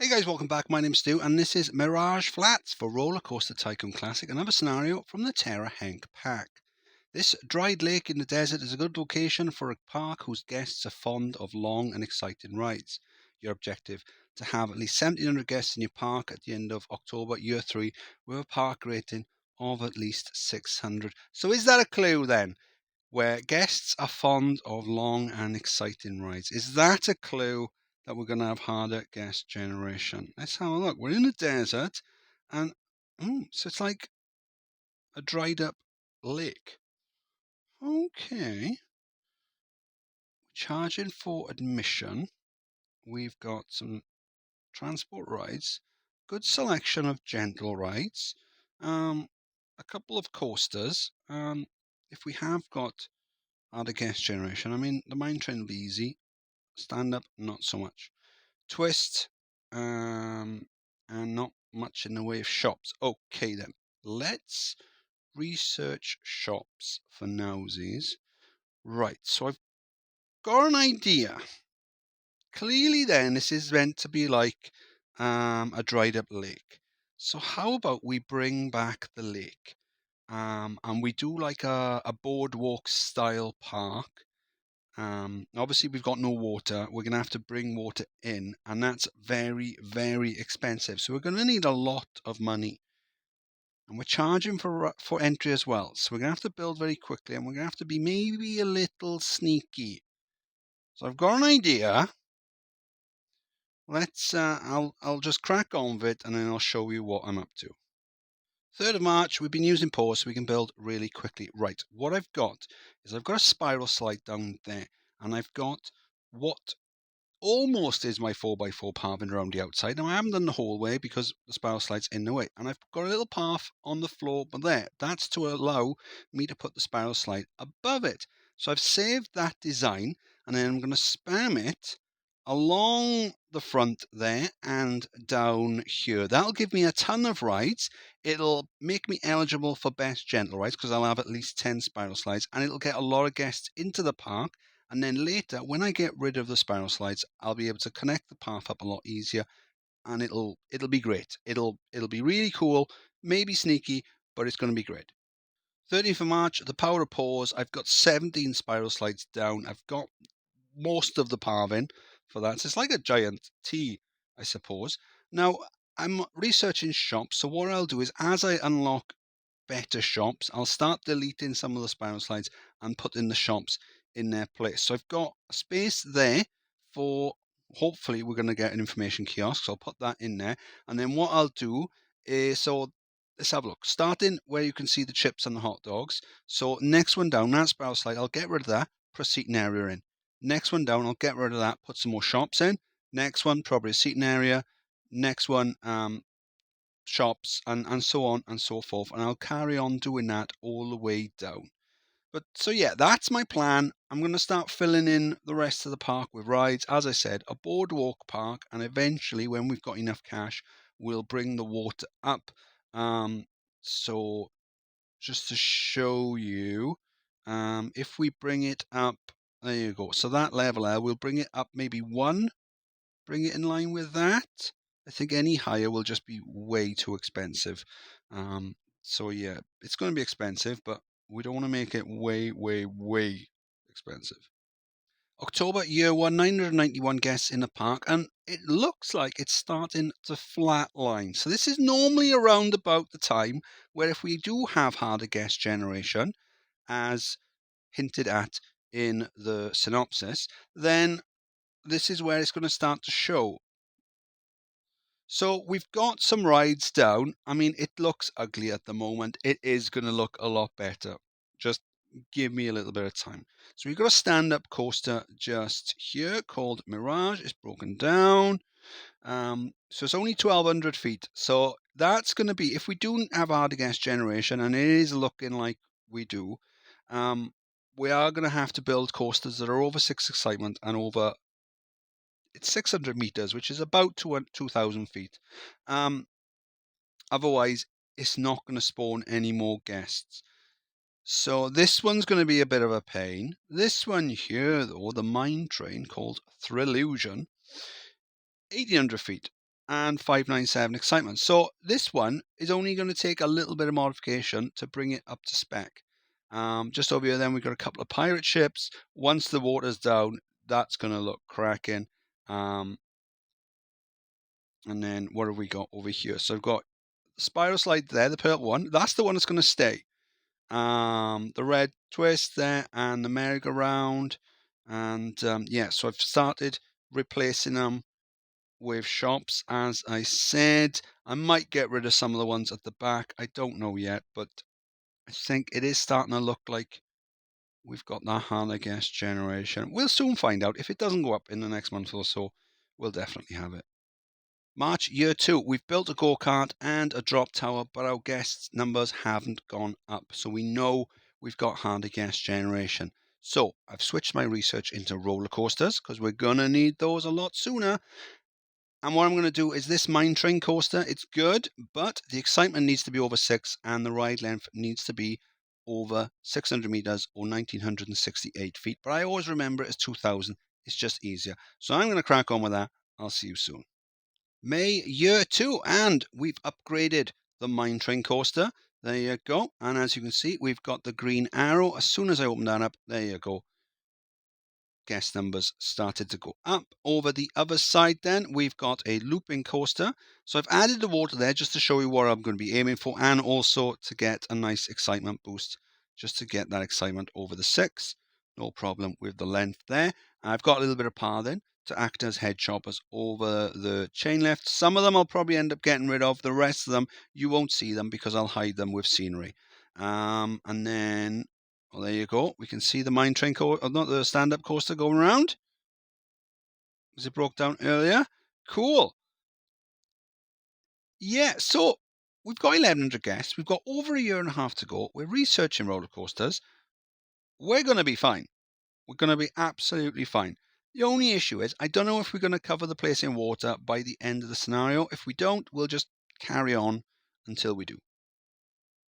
Hey guys, welcome back. My name's Stu, and this is Mirage Flats for Rollercoaster Tycoon Classic, another scenario from the Terra Hank pack. This dried lake in the desert is a good location for a park whose guests are fond of long and exciting rides. Your objective: to have at least 1,700 guests in your park at the end of October, year 3, with a park rating of at least 600. So is that a clue then? Where guests are fond of long and exciting rides. Is that a clue that we're going to have harder guest generation? Let's have a look. We're in the desert, and so it's like a dried up lake. Okay. Charging for admission. We've got some transport rides, good selection of gentle rides, a couple of coasters. If we have got harder guest generation, I mean, the mine train will be easy. Stand up, not so much. Twist, and not much in the way of shops. Okay then, let's research shops for nowsies. Right, so I've got an idea. Clearly then, this is meant to be like a dried up lake. So how about we bring back the lake? And we do like a boardwalk style park. Obviously, we've got no water. We're going to have to bring water in, and that's very, very expensive. So we're going to need a lot of money. And we're charging for entry as well. So we're going to have to build very quickly, and we're going to have to be maybe a little sneaky. So I've got an idea. Let's. I'll just crack on with it, and then I'll show you what I'm up to. 3rd of March, we've been using pause so we can build really quickly. Right, what I've got is I've got a spiral slide down there, and I've got what almost is my 4x4 paving around the outside. Now, I haven't done the whole way because the spiral slide's in the way, and I've got a little path on the floor, but there, that's to allow me to put the spiral slide above it. So I've saved that design, and then I'm going to spam it along the front there and down here. That'll give me a ton of rides. It'll make me eligible for best gentle rides because I'll have at least 10 spiral slides, and it'll get a lot of guests into the park. And then later, when I get rid of the spiral slides, I'll be able to connect the path up a lot easier, and it'll be great. It'll be really cool, maybe sneaky, but it's going to be great. 13th of March, the power of pause. I've got 17 spiral slides down. I've got most of the paving for that. So it's like a giant T, I suppose. Now, I'm researching shops, so what I'll do is as I unlock better shops, I'll start deleting some of the spiral slides and putting the shops in their place. So I've got a space there for, hopefully we're going to get an information kiosk, so I'll put that in there. And then what I'll do is, so let's have a look. Starting where you can see the chips and the hot dogs. So next one down, that spiral slide, I'll get rid of that, put a seating area in. Next one down, I'll get rid of that, put some more shops in. Next one, probably a seating area. Next one, shops, and so on and so forth. And I'll carry on doing that all the way down. But so yeah, that's my plan. I'm going to start filling in the rest of the park with rides. As I said, a boardwalk park, and eventually when we've got enough cash, we'll bring the water up. So just to show you, if we bring it up, there you go. So that level there, we'll bring it up maybe 1, bring it in line with that. I think any higher will just be way too expensive. So yeah, it's going to be expensive, but we don't want to make it way, way, way expensive. October, year 1, 991 guests in the park, and it looks like it's starting to flatline. So this is normally around about the time where if we do have harder guest generation, as hinted at in the synopsis, then this is where it's going to start to show. So we've got some rides down. I mean, it looks ugly at the moment. It is going to look a lot better. Just give me a little bit of time. So we've got a stand-up coaster just here called Mirage. It's broken down. So it's only 1,200 feet. So that's going to be, if we do have harder guest generation, and it is looking like we do, we are going to have to build coasters that are over 6 excitement and over, it's 600 meters, which is about 2,000 feet. Otherwise, it's not going to spawn any more guests. So this one's going to be a bit of a pain. This one here, though, the mine train called Thrillusion, 1,800 feet. and 597 excitement. So this one is only going to take a little bit of modification to bring it up to spec. Just over here then we've got a couple of pirate ships. Once the water's down, that's going to look cracking. And then what have we got over here? So I've got the spiral slide there, the purple one. That's the one that's going to stay. The red twist there and the merry-go-round. And yeah, so I've started replacing them with shops, as I said. I might get rid of some of the ones at the back. I don't know yet, but I think it is starting to look like we've got that HANA guest generation. We'll soon find out. If it doesn't go up in the next month or so, we'll definitely have it. March year 2, we've built a go-kart and a drop tower, but our guest numbers haven't gone up. So we know we've got HANA guest generation. So I've switched my research into roller coasters because we're going to need those a lot sooner. And what I'm going to do is this mine train coaster. It's good, but the excitement needs to be over 6 and the ride length needs to be over 600 meters or 1968 feet. But I always remember it as 2000. It's just easier. So I'm going to crack on with that. I'll see you soon. May year 2, and we've upgraded the mine train coaster. There you go. And as you can see, we've got the green arrow. As soon as I open that up, there you go. Guest numbers started to go up. Over the other side then, we've got a looping coaster. So I've added the water there just to show you what I'm going to be aiming for, and also to get a nice excitement boost, just to get that excitement over the 6. No problem with the length there. I've got a little bit of pathing to act as head choppers over the chain lift. Some of them I'll probably end up getting rid of. The rest of them, you won't see them because I'll hide them with scenery. And then, well, there you go. We can see the mine train not the stand-up coaster going around. As it broke down earlier. Cool. Yeah, so we've got 1,100 guests. We've got over a year and a half to go. We're researching roller coasters. We're going to be fine. We're going to be absolutely fine. The only issue is I don't know if we're going to cover the place in water by the end of the scenario. If we don't, we'll just carry on until we do.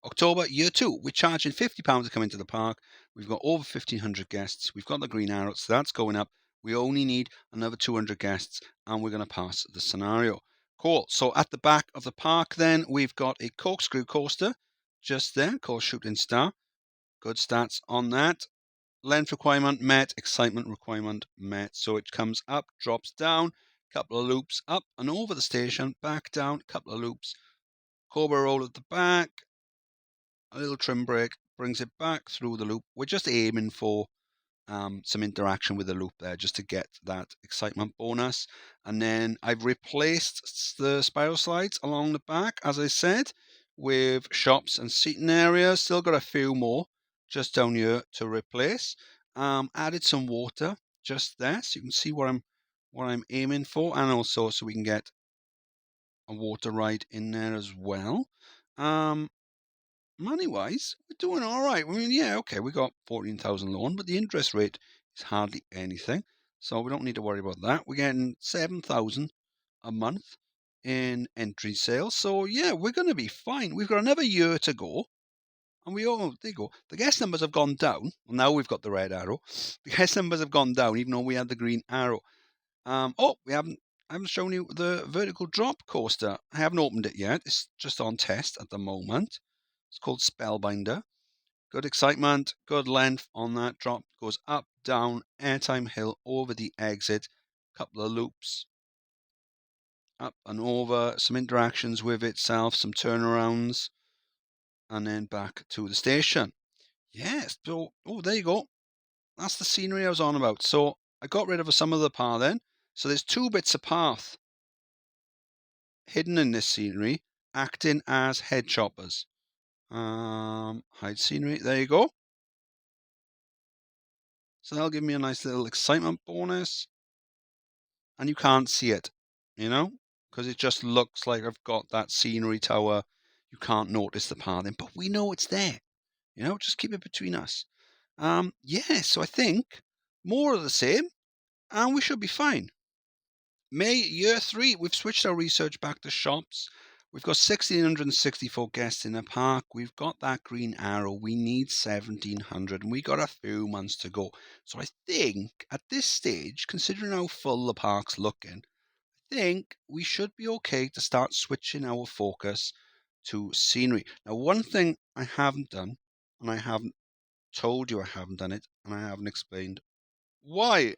October, year 2, we're charging £50 to come into the park. We've got over 1,500 guests. We've got the green arrow, so that's going up. We only need another 200 guests, and we're going to pass the scenario. Cool. So at the back of the park, then, we've got a corkscrew coaster just there called Shooting Star. Good stats on that. Length requirement met, excitement requirement met. So it comes up, drops down, couple of loops up and over the station, back down, couple of loops. Cobra roll at the back. A little trim brake brings it back through the loop. We're just aiming for some interaction with the loop there just to get that excitement bonus. And then I've replaced the spiral slides along the back, as I said, with shops and seating areas. Still got a few more just down here to replace. Added some water just there so you can see what I'm aiming for, and also so we can get a water ride in there as well. Money-wise, we're doing all right. I mean, yeah, okay, we got 14,000 loan, but the interest rate is hardly anything, so we don't need to worry about that. We're getting 7,000 a month in entry sales, so yeah, we're going to be fine. We've got another year to go, and there you go. The guest numbers have gone down. Well, now we've got the red arrow. The guest numbers have gone down, even though we had the green arrow. I haven't shown you the vertical drop coaster. I haven't opened it yet. It's just on test at the moment. It's called Spellbinder. Good excitement, good length on that drop. Goes up, down, airtime hill, over the exit. Couple of loops. Up and over. Some interactions with itself, some turnarounds. And then back to the station. Yes, so, there you go. That's the scenery I was on about. So I got rid of some of the path then. So there's 2 bits of path hidden in this scenery, acting as head choppers. Hide scenery. There you go. So that'll give me a nice little excitement bonus. And you can't see it, because it just looks like I've got that scenery tower. You can't notice the pathing, but we know it's there. Just keep it between us. So I think more of the same, and we should be fine. May year 3, we've switched our research back to shops. We've got 1,664 guests in the park. We've got that green arrow. We need 1,700, and we got a few months to go. So I think at this stage, considering how full the park's looking, I think we should be okay to start switching our focus to scenery. Now, one thing I haven't done, and I haven't told you I haven't done it, and I haven't explained why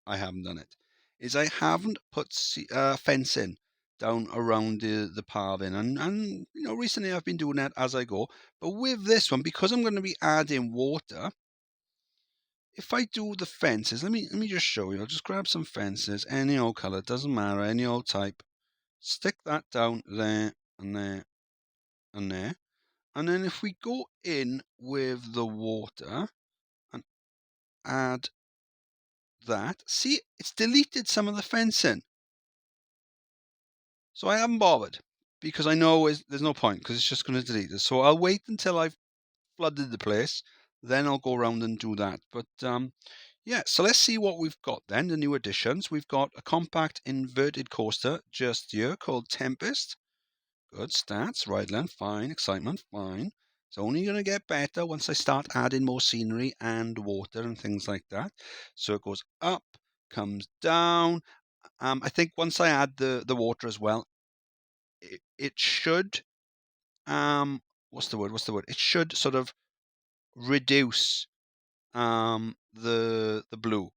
I haven't done it, is I haven't put fencing down around the paving. And recently I've been doing that as I go. But with this one, because I'm going to be adding water, if I do the fences, let me just show you. I'll just grab some fences, any old color, doesn't matter, any old type. Stick that down there and there and there. And then if we go in with the water and add that, see, it's deleted some of the fencing. So I haven't bothered because I know there's no point because it's just going to delete it. So I'll wait until I've flooded the place. Then I'll go around and do that. But yeah, so let's see what we've got then, the new additions. We've got a compact inverted coaster just here called Tempest. Good stats, ride length, fine, excitement, fine. It's only going to get better once I start adding more scenery and water and things like that. So it goes up, comes down. I think once I add the water as well, it should, what's the word? It should sort of reduce the blue.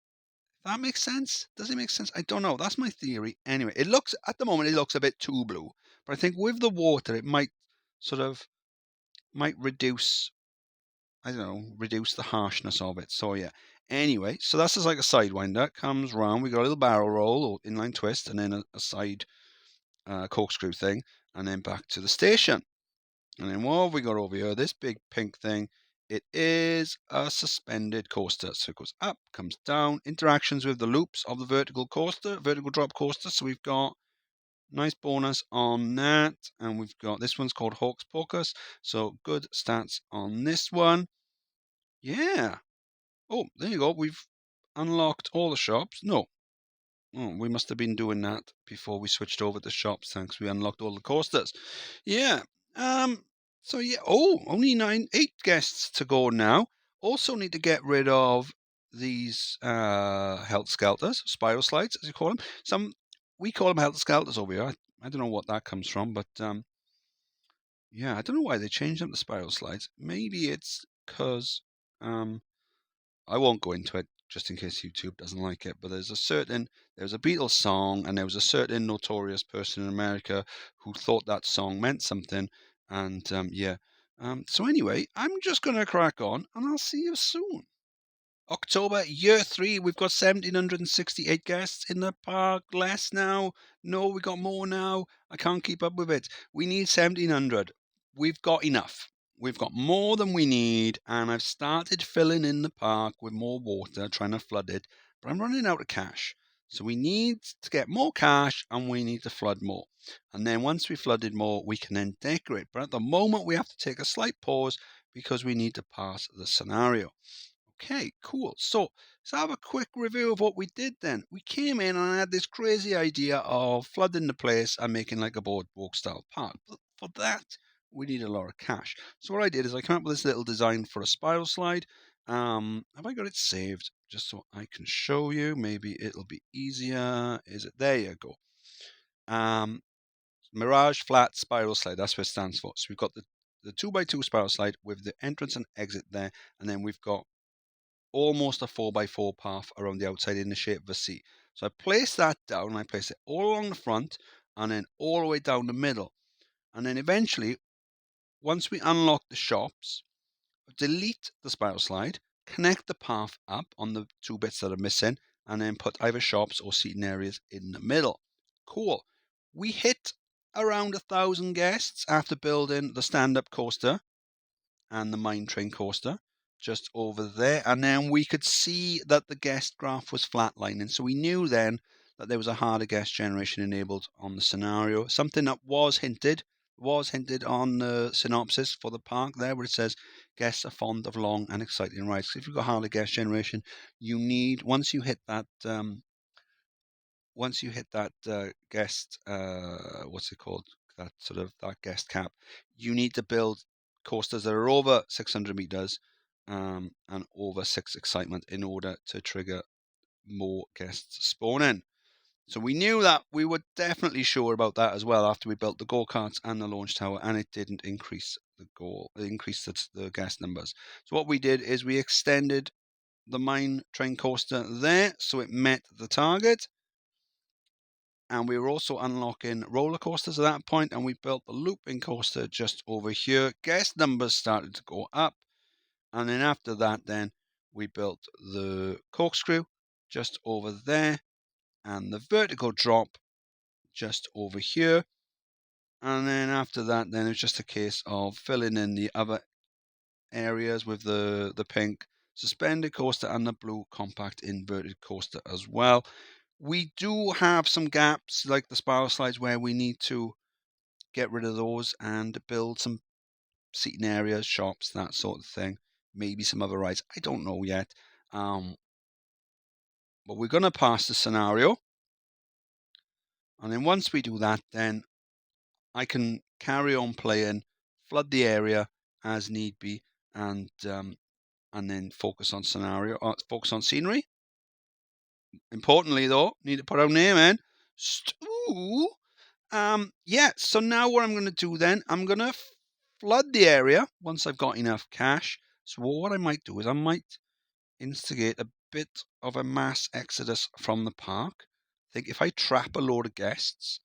That makes sense? Does it make sense? I don't know. That's my theory. Anyway, at the moment it looks a bit too blue, but I think with the water it might reduce, I don't know, reduce the harshness of it. So yeah. Anyway, so that's just like a sidewinder. Comes round. We got a little barrel roll or inline twist, and then a side corkscrew thing, and then back to the station. And then what have we got over here? This big pink thing. It is a suspended coaster. So it goes up, comes down, interactions with the loops of the vertical drop coaster. So we've got nice bonus on that. And we've got, this one's called Hawks Pocus. So good stats on this one. Yeah. Oh, there you go. We've unlocked all the shops. No. Oh, we must have been doing that before we switched over to shops. Thanks. We unlocked all the coasters. Yeah. So yeah. Oh, only 8 guests to go now. Also need to get rid of these health skelters, spiral slides, as you call them. We call them health skelters over here. I don't know what that comes from, but yeah, I don't know why they changed them to spiral slides. Maybe it's because I won't go into it just in case YouTube doesn't like it, but there's a Beatles song, and there was a certain notorious person in America who thought that song meant something, and yeah. So anyway, I'm just going to crack on, and I'll see you soon. October, year 3, we've got 1,768 guests in the park. Less now. No, we got more now. I can't keep up with it. We need 1,700. We've got enough. We've got more than we need, and I've started filling in the park with more water, trying to flood it, but I'm running out of cash. So we need to get more cash, and we need to flood more. And then once we flooded more, we can then decorate. But at the moment, we have to take a slight pause because we need to pass the scenario. Okay, cool. So let's have a quick review of what we did then. We came in and I had this crazy idea of flooding the place and making like a boardwalk style park. But for that, we need a lot of cash. So what I did is I came up with this little design for a spiral slide. Have I got it saved? Just so I can show you. Maybe it'll be easier. Is it? There you go. Mirage Flats spiral slide. That's what it stands for. So we've got the 2x2 spiral slide with the entrance and exit there. And then we've got almost a 4x4 path around the outside in the shape of a C. So I place that down, and I place it all along the front and then all the way down the middle. And then eventually, once we unlock the shops, delete the spiral slide, connect the path up on the 2 bits that are missing, and then put either shops or seating areas in the middle. Cool. We hit around 1,000 guests after building the stand-up coaster and the mine train coaster just over there. And then we could see that the guest graph was flatlining. So we knew then that there was a harder guest generation enabled on the scenario. Something that was hinted on the synopsis for the park there, where it says guests are fond of long and exciting rides. So if you've got harder guest generation, you need, once you hit that guest, what's it called? That guest cap, you need to build coasters that are over 600 meters and over 6 excitement in order to trigger more guests spawning. So we knew that we were definitely sure about that as well after we built the go-karts and the launch tower, and it didn't increase the guest numbers. So what we did is we extended the Maian train coaster there, so it met the target. And we were also unlocking roller coasters at that point, and we built the looping coaster just over here. Guest numbers started to go up, and then after that, then we built the corkscrew just over there, and the vertical drop just over here. And then after that, then it's just a case of filling in the other areas with the pink suspended coaster and the blue compact inverted coaster as well. We do have some gaps like the spiral slides where we need to get rid of those and build some seating areas, shops, that sort of thing. Maybe some other rides. I don't know yet. But we're going to pass the scenario. And then once we do that, then I can carry on playing, flood the area as need be, and then focus on focus on scenery. Importantly, though, need to put our name in. Stu. Yeah. So now what I'm going to do then, I'm going to flood the area once I've got enough cash. So what I might do is I might instigate a bit of a mass exodus from the park. I think if I trap a load of guests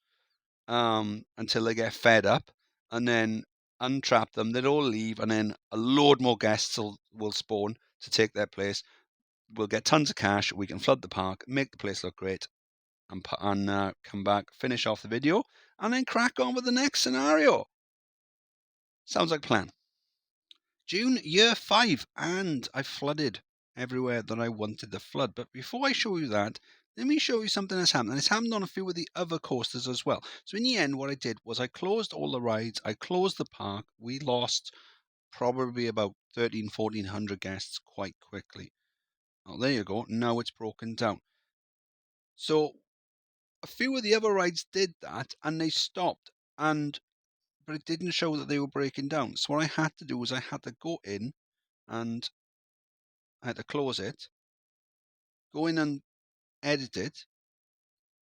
until they get fed up, and then untrap them, they'll all leave, and then a load more guests will spawn to take their place. We'll get tons of cash. We can flood the park, make the place look great, and come back, finish off the video, and then crack on with the next scenario. Sounds like a plan. June, year 5, and I flooded everywhere that I wanted to flood. But before I show you that, let me show you something that's happened. And it's happened on a few of the other coasters as well. So in the end, what I did was I closed all the rides. I closed the park. We lost probably about 1,400 guests quite quickly. Oh, there you go. Now it's broken down. So a few of the other rides did that, and they stopped. But it didn't show that they were breaking down. So what I had to do was I had to go in and I had to close it, go in and edit it,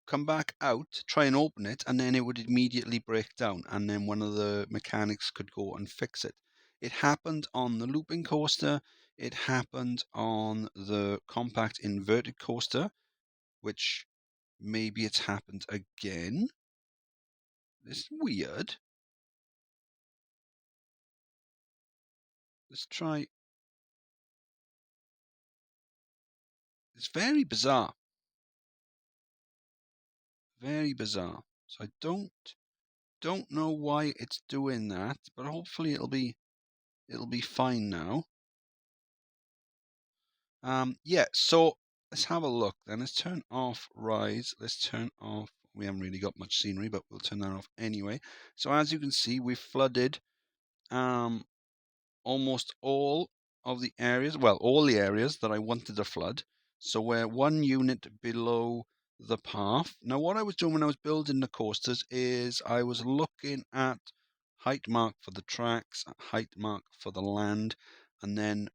come back out, try and open it, and then it would immediately break down. And then one of the mechanics could go and fix it. It happened on the looping coaster. It happened on the compact inverted coaster, which maybe it's happened again. It's weird. Let's try. It's very bizarre. Very bizarre. So I don't know why it's doing that, but hopefully it'll be fine now. Yeah, so let's have a look then. Let's turn off Rise. Let's turn off. We haven't really got much scenery, but we'll turn that off anyway. So as you can see, we've flooded almost all of the areas. Well, all the areas that I wanted to flood. So we're 1 unit below the path. Now, what I was doing when I was building the coasters is I was looking at height mark for the tracks, height mark for the land, and then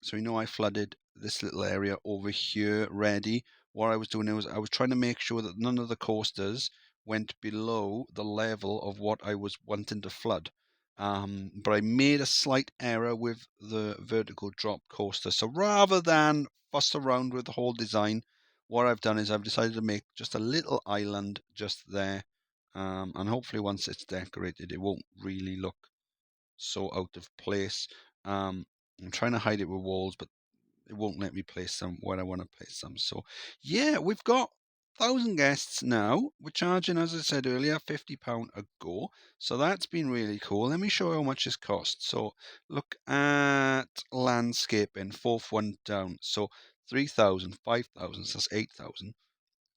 so I flooded this little area over here ready. What I was doing was I was trying to make sure that none of the coasters went below the level of what I was wanting to flood. But I made a slight error with the vertical drop coaster. So rather than fuss around with the whole design, what I've done is I've decided to make just a little island just there. And hopefully once it's decorated, it won't really look so out of place. I'm trying to hide it with walls, but it won't let me place them where I want to place them. So, yeah, we've got 1,000 guests now. We're charging, as I said earlier, £50 a go. So that's been really cool. Let me show you how much this costs. So look at landscaping, fourth one down. So 3,000, 5,000, so that's 8,000.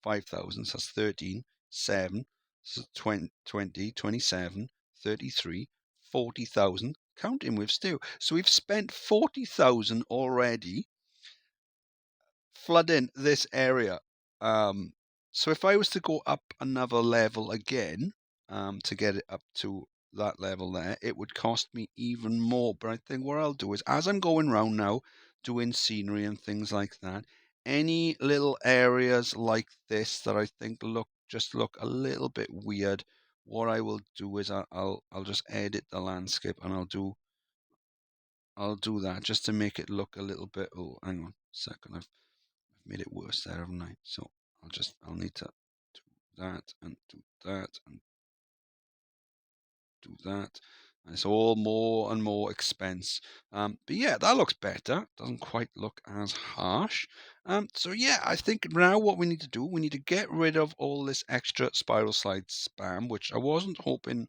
5,000, so that's 13, 7, so 20, 27, 33, 40,000, counting with Stu. So we've spent 40,000 already flooding this area. So if I was to go up another level again, to get it up to that level there, it would cost me even more. But I think what I'll do is, as I'm going around now, doing scenery and things like that, any little areas like this that I think just look a little bit weird, what I will do is I'll just edit the landscape, and I'll do that just to make it look a little bit. Oh, hang on a second, I've made it worse there, haven't I? So I'll need to do that and do that and do that. And it's all more and more expense. But yeah, that looks better. Doesn't quite look as harsh. So yeah, I think now what we need to do, we need to get rid of all this extra spiral slide spam, which I wasn't hoping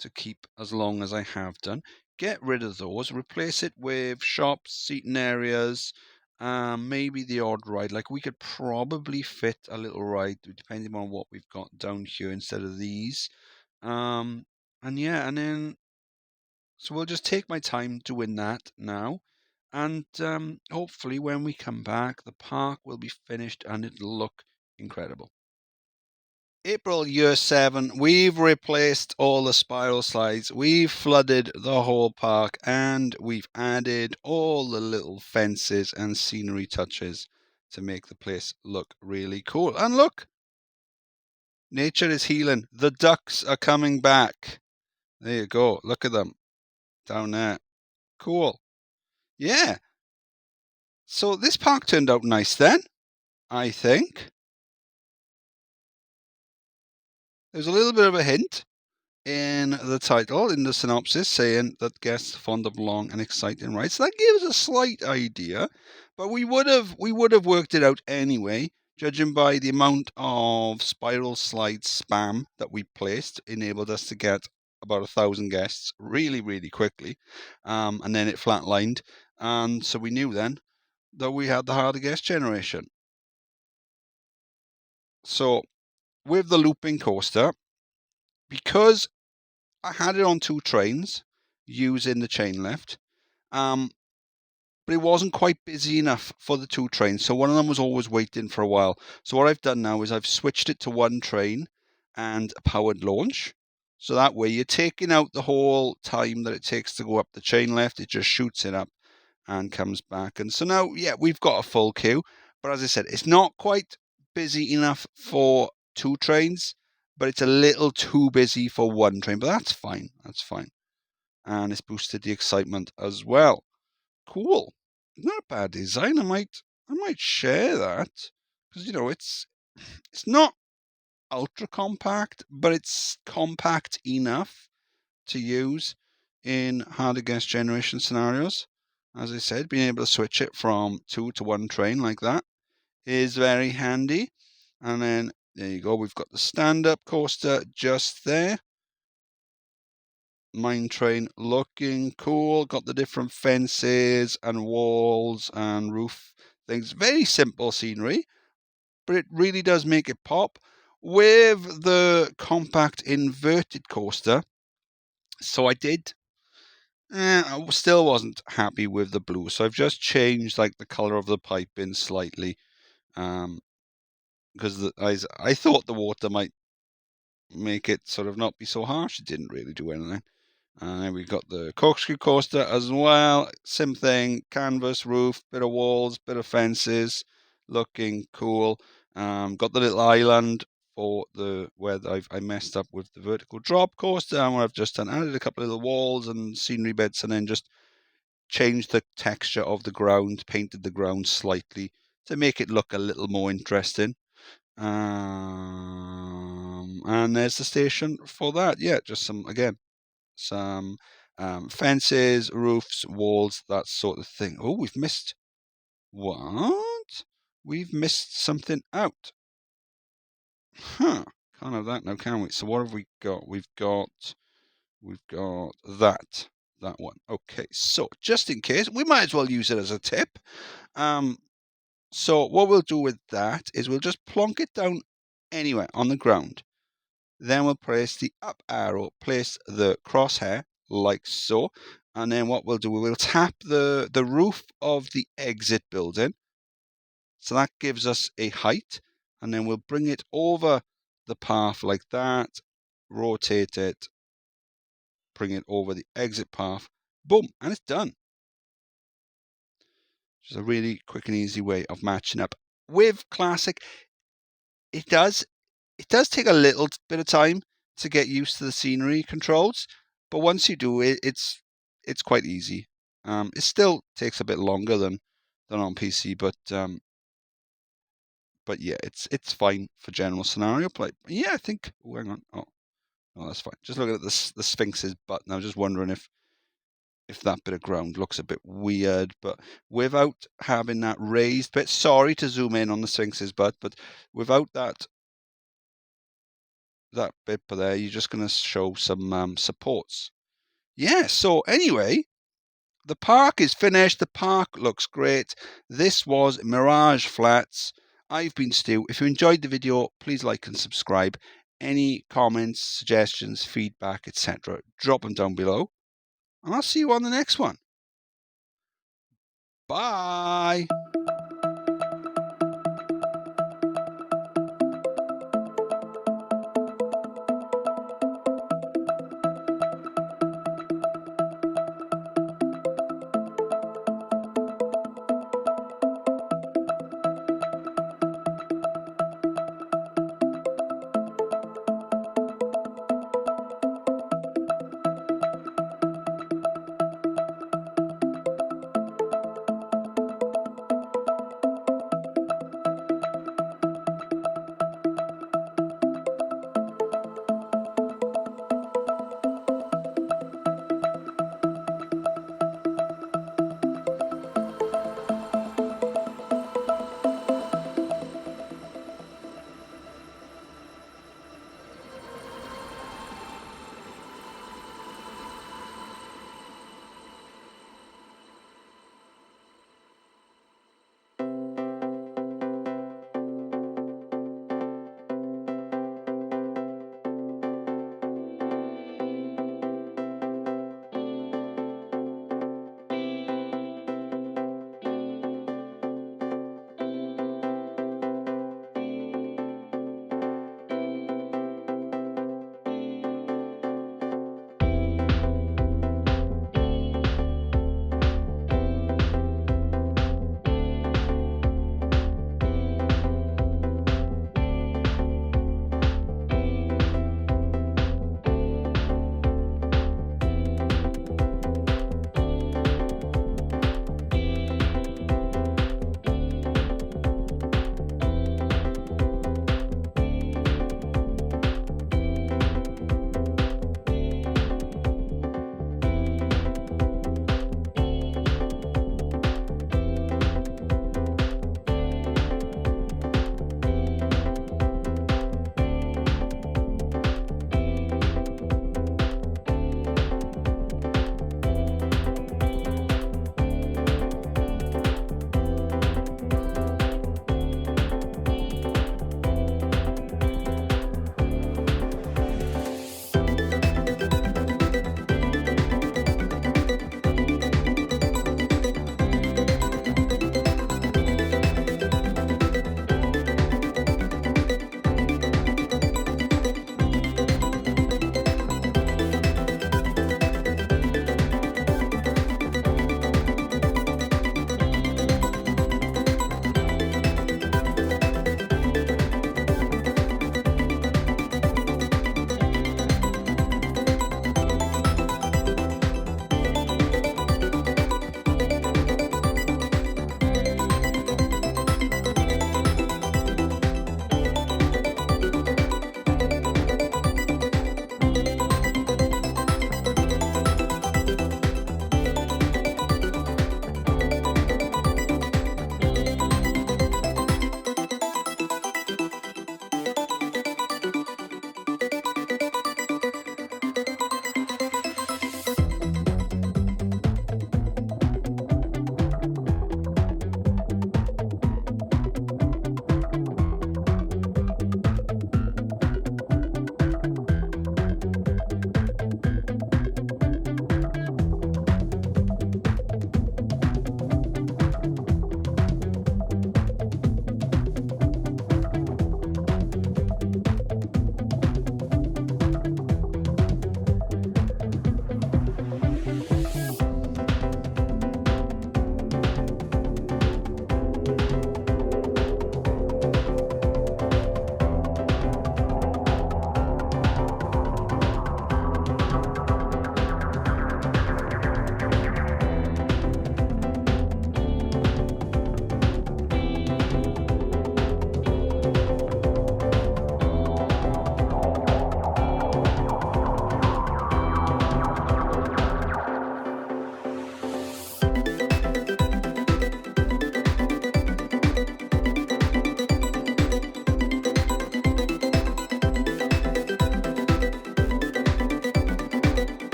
to keep as long as I have done. Get rid of those, replace it with shops, seating areas, maybe the odd ride. Like we could probably fit a little ride depending on what we've got down here instead of these. And yeah, and then so we'll just take my time doing that now. And hopefully when we come back, the park will be finished and it'll look incredible. April year 7, we've replaced all the spiral slides, we've flooded the whole park, and we've added all the little fences and scenery touches to make the place look really cool. And look, nature is healing. The ducks are coming back. There you go. Look at them down there. Cool. Yeah. So this park turned out nice then, I think. There's a little bit of a hint in the title, in the synopsis, saying that guests are fond of long and exciting rides. So that gives a slight idea, but we would have worked it out anyway, judging by the amount of spiral slide spam that we placed, enabled us to get about 1,000 guests really, really quickly, and then it flatlined, and so we knew then that we had the harder guest generation. So with the looping coaster, because I had it on 2 trains using the chain lift, but it wasn't quite busy enough for the 2 trains, so one of them was always waiting for a while. So what I've done now is I've switched it to 1 train and a powered launch. So that way you're taking out the whole time that it takes to go up the chain lift. It just shoots it up and comes back. And so now, yeah, we've got a full queue. But as I said, it's not quite busy enough for 2 trains, but it's a little too busy for 1 train. But that's fine. That's fine. And it's boosted the excitement as well. Cool. Not a bad design. I might share that because it's not ultra compact, but it's compact enough to use in harder guest generation scenarios. As I said, being able to switch it from 2 to 1 train like that is very handy. And then there you go. We've got the stand-up coaster just there. Mine train looking cool. Got the different fences and walls and roof things. Very simple scenery, but it really does make it pop. With the compact inverted coaster, so I still wasn't happy with the blue, so I've just changed like the color of the piping slightly, because I thought the water might make it sort of not be so harsh. It didn't really do anything. And then we've got the corkscrew coaster as well. Same thing, canvas roof, bit of walls, bit of fences, looking cool. Got the little island for where I messed up with the vertical drop coaster, and what I've just done, added a couple of little walls and scenery bits, and then just changed the texture of the ground, painted the ground slightly to make it look a little more interesting. And there's the station for that. Yeah, just some fences, roofs, walls, that sort of thing. Oh, we've missed what? We've missed something out. Huh. Can't have that now, can we? So what have we got? We've got that one. Okay, so just in case, we might as well use it as a tip. So what we'll do with that is we'll just plonk it down anywhere on the ground. Then we'll press the up arrow, place the crosshair like so. And then what we'll do, we'll tap the roof of the exit building. So that gives us a height. And then we'll bring it over the path like that, rotate it, bring it over the exit path. Boom, and it's done. Which is a really quick and easy way of matching up. With Classic, it does take a little bit of time to get used to the scenery controls, but once you do it, it's quite easy. It still takes a bit longer than on PC, but yeah, it's fine for general scenario play. Yeah, I think. Oh, hang on. Oh, no, that's fine. Just looking at the Sphinx's button, I was just wondering if that bit of ground looks a bit weird, but without having that raised bit. Sorry to zoom in on the Sphinx's butt, but without that bit there, you're just going to show some supports. Yeah, so anyway, the park is finished. The park looks great. This was Mirage Flats. I've been Stu. If you enjoyed the video, please like and subscribe. Any comments, suggestions, feedback, etc., drop them down below. And I'll see you on the next one. Bye.